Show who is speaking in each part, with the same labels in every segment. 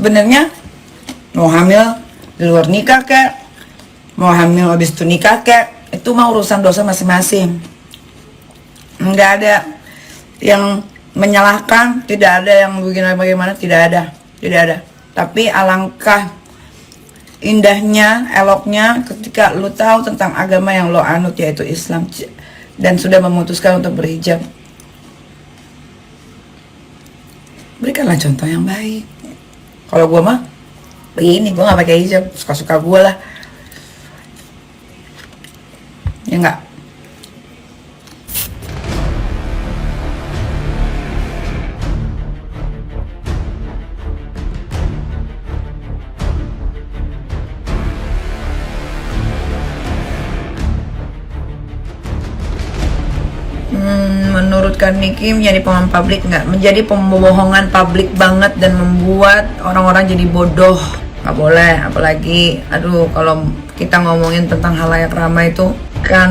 Speaker 1: Sebenarnya mau hamil di luar nikah kek, mau hamil habis itu nikah kek, itu mah urusan dosa masing-masing. Nggak ada yang menyalahkan, tidak ada yang bagaimana, tidak ada. Tapi alangkah indahnya, eloknya ketika lu tahu tentang agama yang lo anut, yaitu Islam, dan sudah memutuskan untuk berhijab. Berikanlah contoh yang baik. Kalau gue mah begini, gue gak pakai hijab, suka-suka gue lah, ya enggak. Menurut Kak Niki menjadi pemahaman publik nggak? Menjadi pembohongan publik banget dan membuat orang-orang jadi bodoh. Nggak boleh, apalagi kalau kita ngomongin tentang halayak ramai itu kan,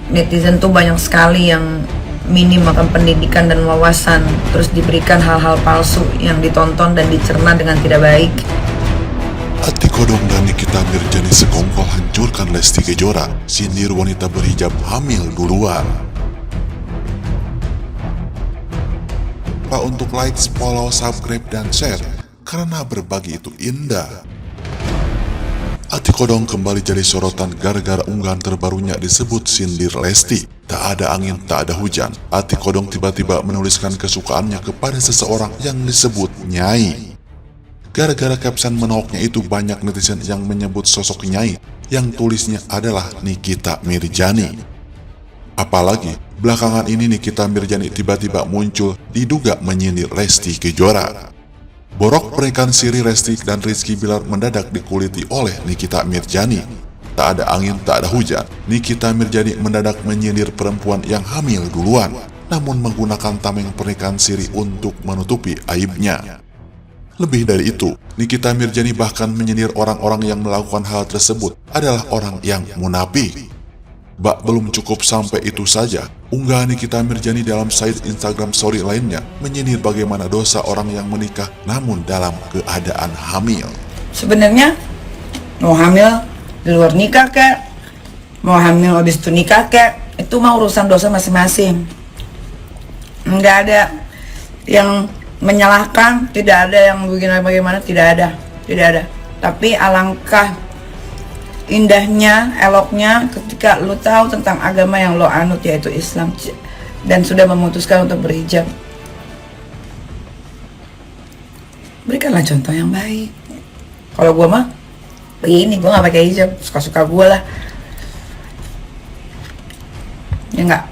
Speaker 1: netizen tuh banyak sekali yang minim akan pendidikan dan wawasan, terus diberikan hal-hal palsu yang ditonton dan dicerna dengan tidak baik.
Speaker 2: Ati Kodong dan Nikita Mirjani sekongkol hancurkan Lesti Kejora, sindir wanita berhijab hamil duluan. Pak untuk like, follow, subscribe, dan share, karena berbagi itu indah. Ati Kodong kembali jadi sorotan gara-gara unggahan terbarunya disebut sindir Lesti. Tak ada angin, tak ada hujan. Ati Kodong tiba-tiba menuliskan kesukaannya kepada seseorang yang disebut Nyai. Gara-gara caption menolaknya itu, banyak netizen yang menyebut sosok Nyai yang tulisnya adalah Nikita Mirjani. Apalagi belakangan ini Nikita Mirjani tiba-tiba muncul diduga menyindir Lesti Kejora. Borok pernikahan siri Lesti dan Rizky Bilar mendadak dikuliti oleh Nikita Mirjani. Tak ada angin, tak ada hujan. Nikita Mirjani mendadak menyindir perempuan yang hamil duluan, namun menggunakan tameng pernikahan siri untuk menutupi aibnya. Lebih dari itu, Nikita Mirjani bahkan menyindir orang-orang yang melakukan hal tersebut adalah orang yang munafik. Belum cukup sampai itu saja, unggahan Nikita Mirjani dalam site Instagram story lainnya menyindir bagaimana dosa orang yang menikah namun dalam keadaan hamil.
Speaker 1: Sebenarnya mau hamil di luar nikah kek, mau hamil habis itu nikah kek, itu mah urusan dosa masing-masing. Nggak ada yang menyalahkan, tidak ada yang bagaimana, tidak ada. Tapi alangkah indahnya, eloknya ketika lu tahu tentang agama yang lo anut, yaitu Islam, dan sudah memutuskan untuk berhijab. Berikanlah contoh yang baik. Kalau gue mah begini, gue gak pakai hijab, suka-suka gue lah, ya enggak.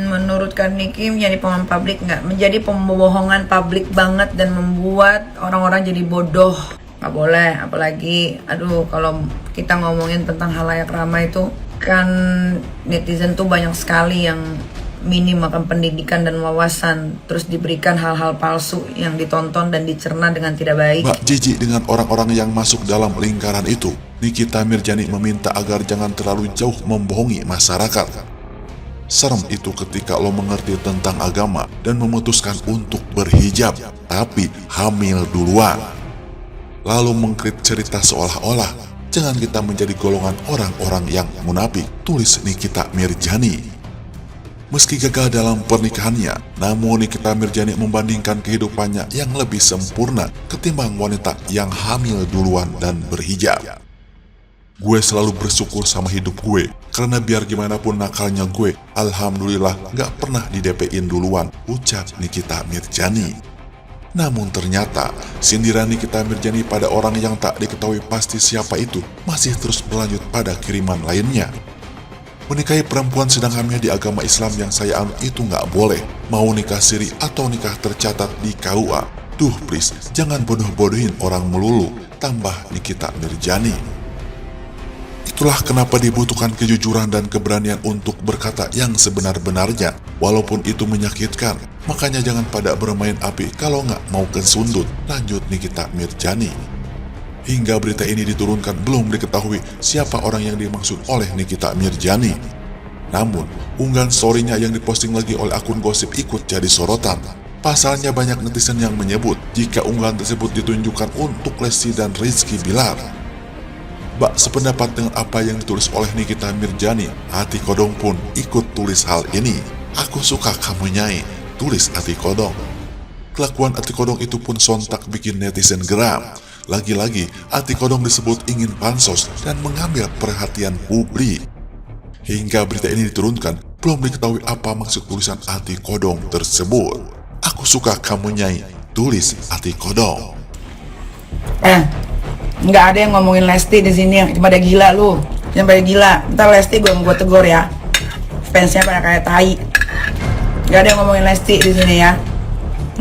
Speaker 1: Menurut Kak Niki menjadi pemahaman publik nggak? Menjadi pembohongan publik banget dan membuat orang-orang jadi bodoh. Nggak boleh, apalagi kalau kita ngomongin tentang halayak ramai itu kan, netizen tuh banyak sekali yang minim akan pendidikan dan wawasan, terus diberikan hal-hal palsu yang ditonton dan dicerna dengan tidak baik.
Speaker 2: Jijik dengan orang-orang yang masuk dalam lingkaran itu, Nikita Mirjani meminta agar jangan terlalu jauh membohongi masyarakat. Serem itu ketika lo mengerti tentang agama dan memutuskan untuk berhijab, tapi hamil duluan. Lalu mengkrit cerita seolah-olah jangan kita menjadi golongan orang-orang yang munafik, tulis Nikita Mirjani. Meski gagal dalam pernikahannya, namun Nikita Mirjani membandingkan kehidupannya yang lebih sempurna ketimbang wanita yang hamil duluan dan berhijab. Gue selalu bersyukur sama hidup gue, karena biar gimana pun nakalnya gue, alhamdulillah gak pernah di DP-in duluan, ucap Nikita Mirjani. Namun ternyata, sindiran Nikita Mirjani pada orang yang tak diketahui pasti siapa itu masih terus berlanjut pada kiriman lainnya. Menikahi perempuan sedang hamil di agama Islam yang saya anut itu gak boleh, mau nikah siri atau nikah tercatat di KUA. Duh please, jangan bodoh-bodohin orang melulu, tambah Nikita Mirjani. Itulah kenapa dibutuhkan kejujuran dan keberanian untuk berkata yang sebenar-benarnya, walaupun itu menyakitkan. Makanya jangan pada bermain api kalau nggak mau kesundut, lanjut Nikita Mirjani. Hingga berita ini diturunkan belum diketahui siapa orang yang dimaksud oleh Nikita Mirjani. Namun, unggahan story-nya yang diposting lagi oleh akun gosip ikut jadi sorotan. Pasalnya banyak netizen yang menyebut jika unggahan tersebut ditunjukkan untuk Lesti dan Rizky Bilar. Bak sependapat dengan apa yang ditulis oleh Nikita Mirjani, Ati Kodong pun ikut tulis hal ini. Aku suka kamu Nyai, tulis Ati Kodong. Kelakuan Ati Kodong itu pun sontak bikin netizen geram. Lagi-lagi Ati Kodong disebut ingin pansos dan mengambil perhatian publik. Hingga berita ini diturunkan, belum diketahui apa maksud tulisan Ati Kodong tersebut. Aku suka kamu Nyai, tulis Ati Kodong.
Speaker 1: Nggak ada yang ngomongin Lesti di sini, cuma ada gila lu, yang pada gila. Ntar Lesti gue tegur ya, fansnya pada kayak tai. Nggak ada yang ngomongin Lesti di sini ya,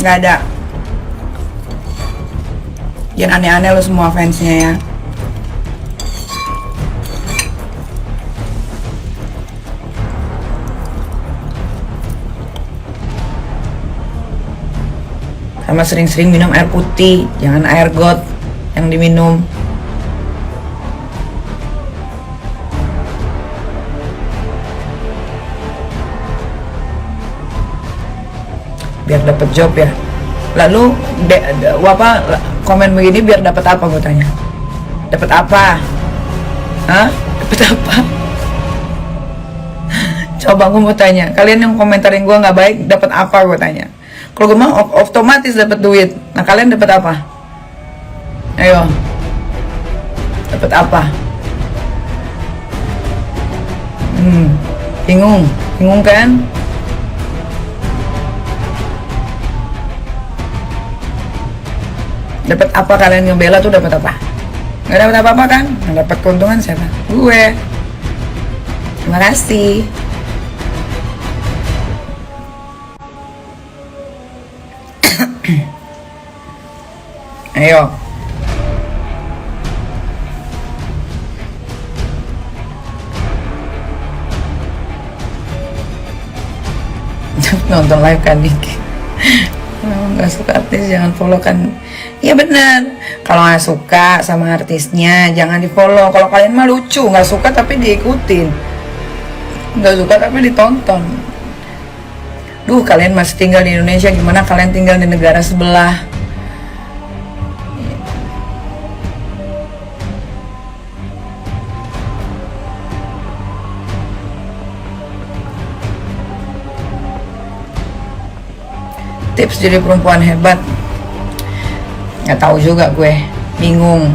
Speaker 1: nggak ada. Jangan aneh-aneh lu semua fansnya ya. Sama sering-sering minum air putih, jangan air got yang diminum. Biar dapat job ya. Lalu komen begini biar dapat apa, gue tanya? Dapat apa? Hah? Dapat apa? Coba gue mau tanya, kalian yang komentarin gue nggak baik dapat apa, gue tanya? Kalau gue mau otomatis dapat duit. Nah kalian dapat apa? Ayo, dapat apa? Bingung kan? Dapat apa kalian ngebela tuh, dapat apa? Nggak dapat apa-apa kan? Nggak dapat keuntungan siapa? Gue. Terima kasih. Ayo. Nonton live kan Dik. Nggak suka artis jangan follow kan. Iya benar. Kalau nggak suka sama artisnya jangan di follow. Kalau kalian mah lucu, nggak suka tapi diikutin, nggak suka tapi ditonton. Duh, kalian masih tinggal di Indonesia, gimana kalian tinggal di negara sebelah? Tips jadi perempuan hebat, nggak tahu juga gue, bingung.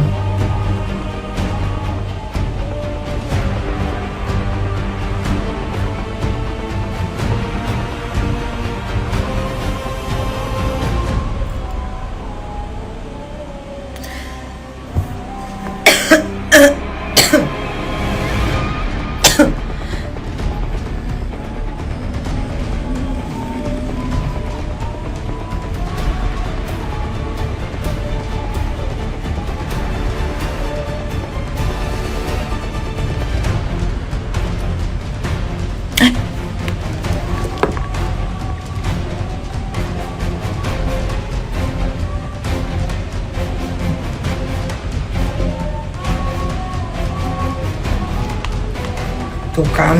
Speaker 1: Tuh kan,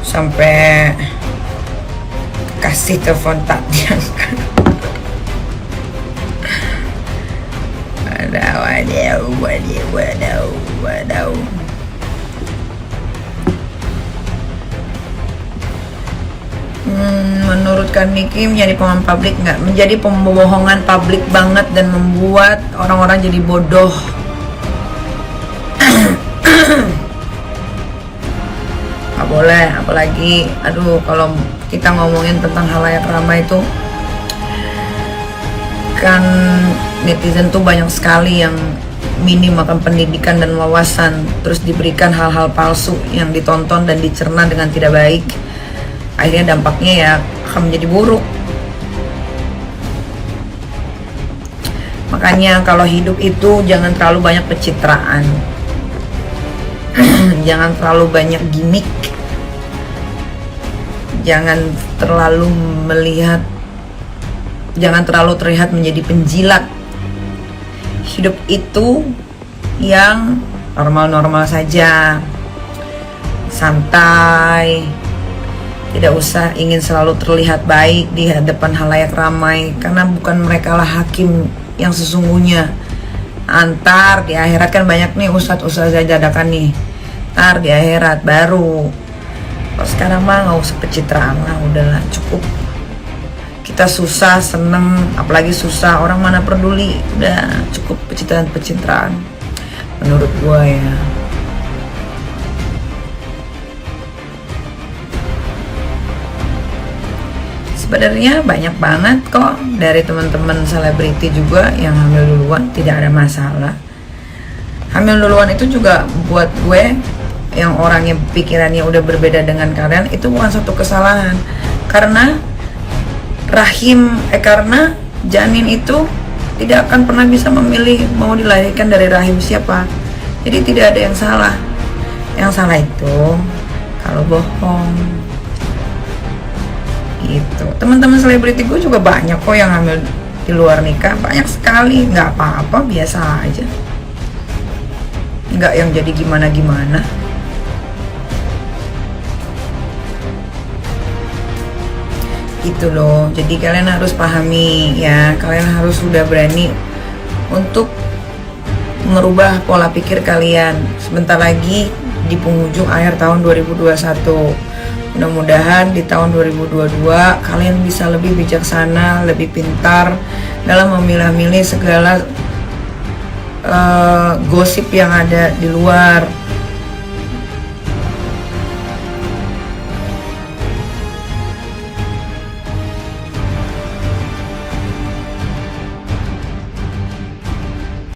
Speaker 1: sampai kasih telepon tak diangkat. Wadaw. Menurut Kak Niki menjadi pemain publik nggak? Menjadi pembohongan publik banget dan membuat orang-orang jadi bodoh. Nggak boleh, apalagi kalau kita ngomongin tentang halayak ramai itu kan netizen tuh banyak sekali yang minim akan pendidikan dan wawasan, terus diberikan hal-hal palsu yang ditonton dan dicerna dengan tidak baik. Akhirnya dampaknya ya akan menjadi buruk. Makanya kalau hidup itu jangan terlalu banyak pencitraan. Jangan terlalu banyak gimmick. Jangan terlalu terlihat menjadi penjilat. Hidup itu yang normal-normal saja, santai, Tidak usah ingin selalu terlihat baik di hadapan halayak ramai, karena bukan mereka lah hakim yang sesungguhnya. Antar di akhirat kan banyak nih ustadz-ustadz dadakan nih. Ntar di akhirat baru. Kalau sekarang mah nggak usah pencitraan lah, udahlah cukup. Kita susah, seneng, apalagi susah, orang mana peduli. Udah cukup pencitraan-pencitraan. Menurut gua ya. Sebenarnya banyak banget kok dari teman-teman selebriti juga yang hamil duluan, tidak ada masalah. Hamil duluan itu juga buat gue yang orangnya pikirannya udah berbeda dengan kalian, itu bukan satu kesalahan. Karena karena janin itu tidak akan pernah bisa memilih mau dilahirkan dari rahim siapa. Jadi tidak ada yang salah. Yang salah itu kalau bohong. Gitu. Teman-teman selebriti gue juga banyak kok yang hamil di luar nikah, banyak sekali. Nggak apa-apa, biasa aja, nggak yang jadi gimana-gimana. Gitu loh. Jadi kalian harus pahami ya, kalian harus sudah berani untuk merubah pola pikir kalian. Sebentar lagi di penghujung akhir tahun 2021. Mudah-mudahan di tahun 2022 kalian bisa lebih bijaksana, lebih pintar dalam memilah-milih segala gosip yang ada di luar.